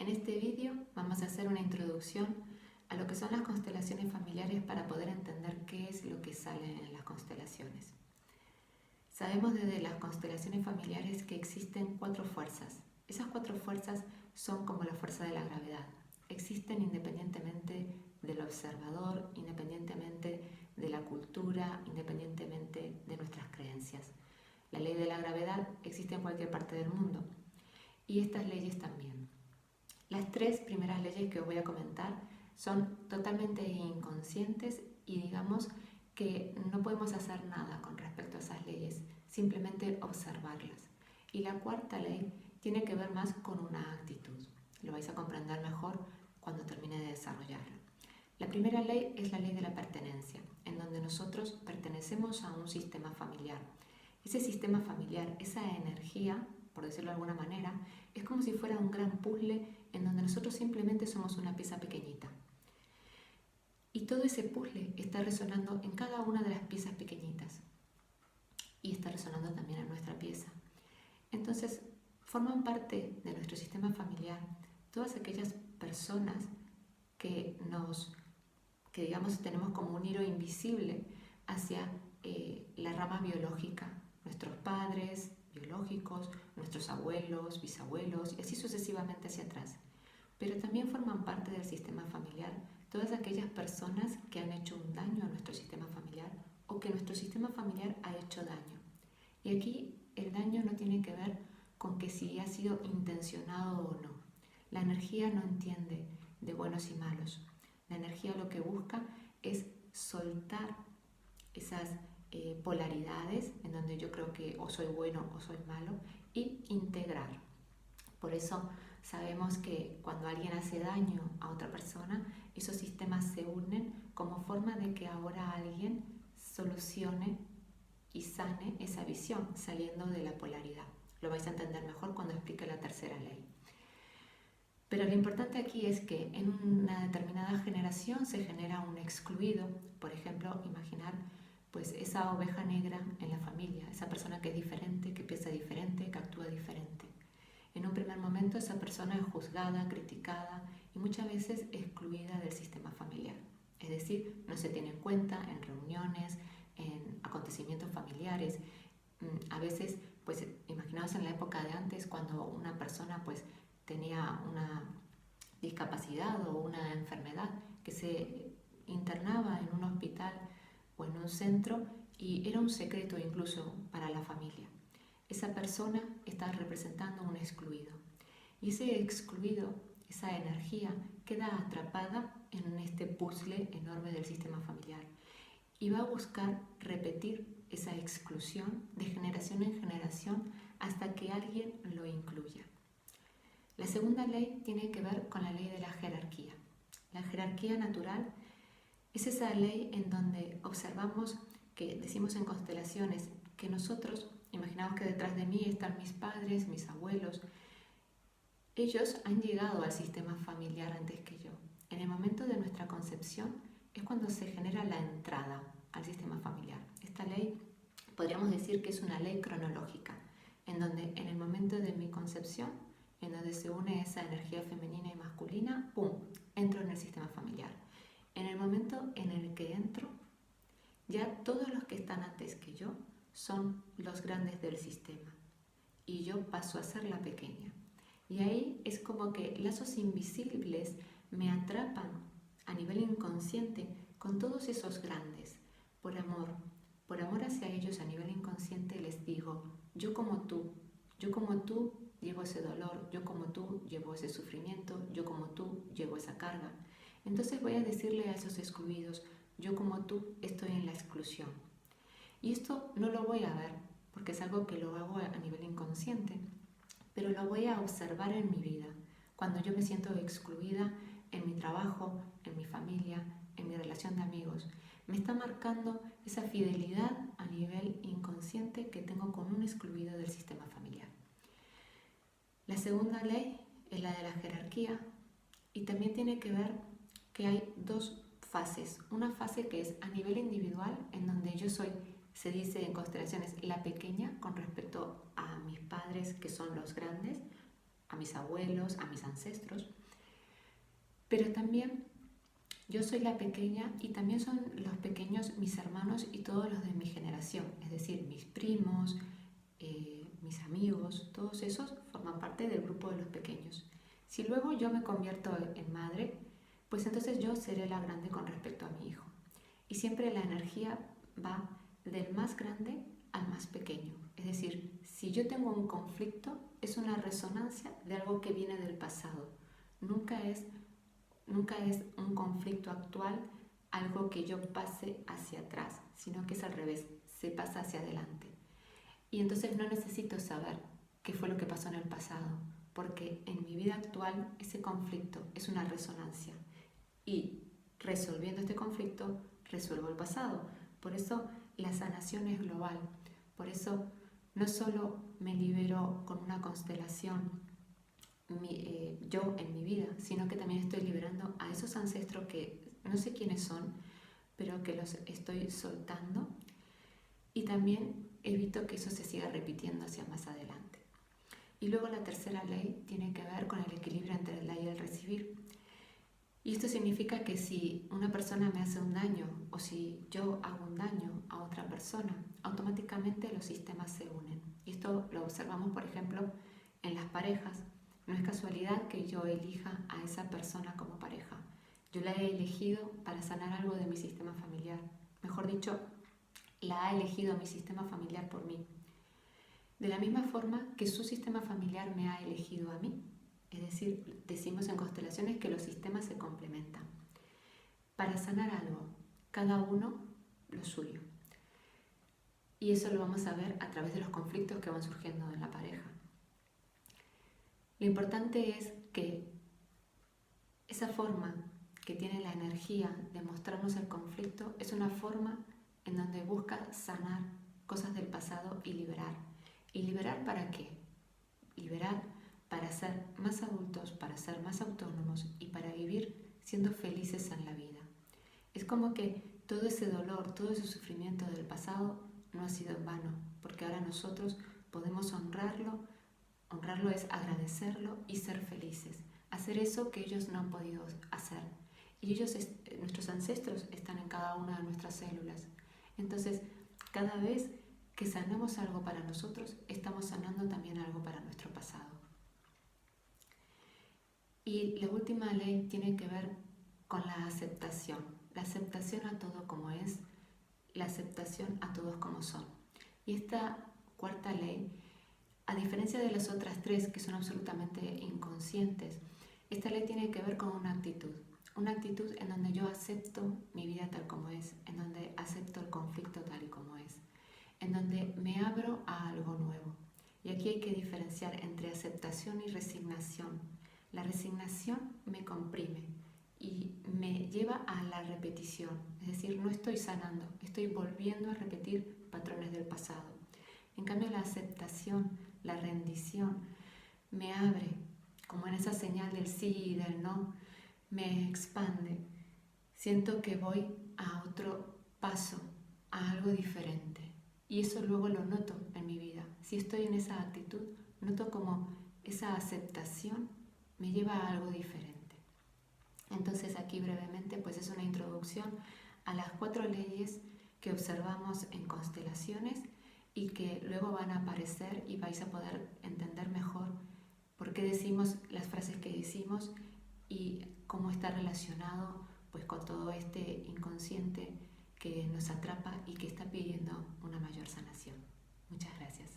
En este vídeo vamos a hacer una introducción a lo que son las constelaciones familiares para poder entender qué es lo que sale en las constelaciones. Sabemos desde las constelaciones familiares que existen 4 fuerzas. Esas 4 fuerzas son como la fuerza de la gravedad. Existen independientemente del observador, independientemente de la cultura, independientemente de nuestras creencias. La ley de la gravedad existe en cualquier parte del mundo y estas leyes también. Las 3 primeras leyes que os voy a comentar son totalmente inconscientes y digamos que no podemos hacer nada con respecto a esas leyes, simplemente observarlas. Y la 4ª ley tiene que ver más con una actitud. Lo vais a comprender mejor cuando termine de desarrollarlo. La primera ley es la ley de la pertenencia, en donde nosotros pertenecemos a un sistema familiar. Ese sistema familiar, esa energía, por decirlo de alguna manera, es como si fuera un gran puzzle en donde nosotros simplemente somos una pieza pequeñita. Y todo ese puzzle está resonando en cada una de las piezas pequeñitas. Y está resonando también en nuestra pieza. Entonces, forman parte de nuestro sistema familiar todas aquellas personas que digamos tenemos como un hilo invisible hacia la rama biológica. Nuestros padres biológicos, nuestros abuelos, bisabuelos y así sucesivamente hacia atrás. Pero también forman parte del sistema familiar todas aquellas personas que han hecho un daño a nuestro sistema familiar o que nuestro sistema familiar ha hecho daño. Y aquí el daño no tiene que ver con que si ha sido intencionado o no. La energía no entiende de buenos y malos. La energía lo que busca es soltar esas polaridades en donde yo creo que o soy bueno o soy malo y integrar. Por eso sabemos que cuando alguien hace daño a otra persona, esos sistemas se unen como forma de que ahora alguien solucione y sane esa visión saliendo de la polaridad. Lo vais a entender mejor cuando explique la 3ª ley. Pero lo importante aquí es que en una determinada generación se genera un excluido. Por ejemplo, imaginar pues esa oveja negra en la familia, esa persona que es diferente, que piensa diferente, que actúa diferente. En un primer momento esa persona es juzgada, criticada y muchas veces excluida del sistema familiar. Es decir, no se tiene en cuenta en reuniones, en acontecimientos familiares. A veces, pues imaginaos en la época de antes cuando una persona pues tenía una discapacidad o una enfermedad que se internaba en un hospital o en un centro y era un secreto incluso para la familia. Esa persona está representando un excluido y ese excluido, esa energía, queda atrapada en este puzzle enorme del sistema familiar y va a buscar repetir esa exclusión de generación en generación hasta que alguien lo incluya. La 2ª ley tiene que ver con la ley de la jerarquía. La jerarquía natural es esa ley en donde observamos que decimos en constelaciones que nosotros, imaginamos que detrás de mí están mis padres, mis abuelos, ellos han llegado al sistema familiar antes que yo. En el momento de nuestra concepción es cuando se genera la entrada al sistema familiar. Esta ley podríamos decir que es una ley cronológica, en donde en el momento de mi concepción, en donde se une esa energía femenina y masculina, ¡pum!, entro en el sistema familiar. En el momento en el que entro, ya todos los que están antes que yo son los grandes del sistema y yo paso a ser la pequeña. Y ahí es como que lazos invisibles me atrapan a nivel inconsciente con todos esos grandes. Por amor hacia ellos a nivel inconsciente les digo, yo como tú llevo ese dolor, yo como tú llevo ese sufrimiento, yo como tú llevo esa carga. Entonces voy a decirle a esos excluidos, yo como tú estoy en la exclusión. Y esto no lo voy a ver porque es algo que lo hago a nivel inconsciente, pero lo voy a observar en mi vida. Cuando yo me siento excluida en mi trabajo, en mi familia, en mi relación de amigos, me está marcando esa fidelidad a nivel inconsciente que tengo con un excluido del sistema familiar. La 2ª ley es la de la jerarquía y también tiene que ver que hay 2 fases. Una fase que es a nivel individual, en donde yo soy, se dice en constelaciones, la pequeña con respecto a mis padres que son los grandes, a mis abuelos, a mis ancestros, pero también yo soy la pequeña y también son los pequeños mis hermanos y todos los de mi generación, es decir, mis primos, mis amigos, todos esos forman parte del grupo de los pequeños. Si luego yo me convierto en madre, pues entonces yo seré la grande con respecto a mi hijo. Y siempre la energía va del más grande al más pequeño. Es decir, si yo tengo un conflicto, es una resonancia de algo que viene del pasado. Nunca es un conflicto actual, algo que yo pase hacia atrás, sino que es al revés, se pasa hacia adelante. Y entonces no necesito saber qué fue lo que pasó en el pasado, porque en mi vida actual ese conflicto es una resonancia. Y resolviendo este conflicto, resuelvo el pasado. Por eso la sanación es global. Por eso no solo me libero con una constelación yo en mi vida, sino que también estoy liberando a esos ancestros que no sé quiénes son, pero que los estoy soltando, y también evito que eso se siga repitiendo hacia más adelante. Y luego la tercera ley tiene que ver con el equilibrio entre el dar y el recibir. Y esto significa que si una persona me hace un daño o si yo hago un daño a otra persona, automáticamente los sistemas se unen. Y esto lo observamos, por ejemplo, en las parejas. No es casualidad que yo elija a esa persona como pareja. Yo la he elegido para sanar algo de mi sistema familiar. Mejor dicho, la ha elegido mi sistema familiar por mí. De la misma forma que su sistema familiar me ha elegido a mí. Es decir, decimos en constelaciones que los sistemas se complementan. Para sanar algo, cada uno lo suyo. Y eso lo vamos a ver a través de los conflictos que van surgiendo en la pareja. Lo importante es que esa forma que tiene la energía de mostrarnos el conflicto es una forma en donde busca sanar cosas del pasado y liberar. ¿Y liberar para qué? Liberar para ser más adultos, para ser más autónomos y para vivir siendo felices en la vida. Es como que todo ese dolor, todo ese sufrimiento del pasado no ha sido en vano, porque ahora nosotros podemos honrarlo. Honrarlo es agradecerlo y ser felices, hacer eso que ellos no han podido hacer. Y nuestros ancestros están en cada una de nuestras células. Entonces, cada vez que sanamos algo para nosotros, estamos sanando también algo para nuestro pasado. Y la última ley tiene que ver con la aceptación a todo como es, la aceptación a todos como son. Y esta cuarta ley, a diferencia de las otras tres que son absolutamente inconscientes, esta ley tiene que ver con una actitud en donde yo acepto mi vida tal como es, en donde acepto el conflicto tal y como es, en donde me abro a algo nuevo. Y aquí hay que diferenciar entre aceptación y resignación. La resignación me comprime y me lleva a la repetición, es decir, no estoy sanando, estoy volviendo a repetir patrones del pasado. En cambio, la aceptación, la rendición, me abre, como en esa señal del sí y del no, me expande. Siento que voy a otro paso, a algo diferente. Y eso luego lo noto en mi vida. Si estoy en esa actitud, noto como esa aceptación me lleva a algo diferente. Entonces aquí brevemente pues es una introducción a las 4 leyes que observamos en constelaciones y que luego van a aparecer y vais a poder entender mejor por qué decimos las frases que decimos y cómo está relacionado pues con todo este inconsciente que nos atrapa y que está pidiendo una mayor sanación. Muchas gracias.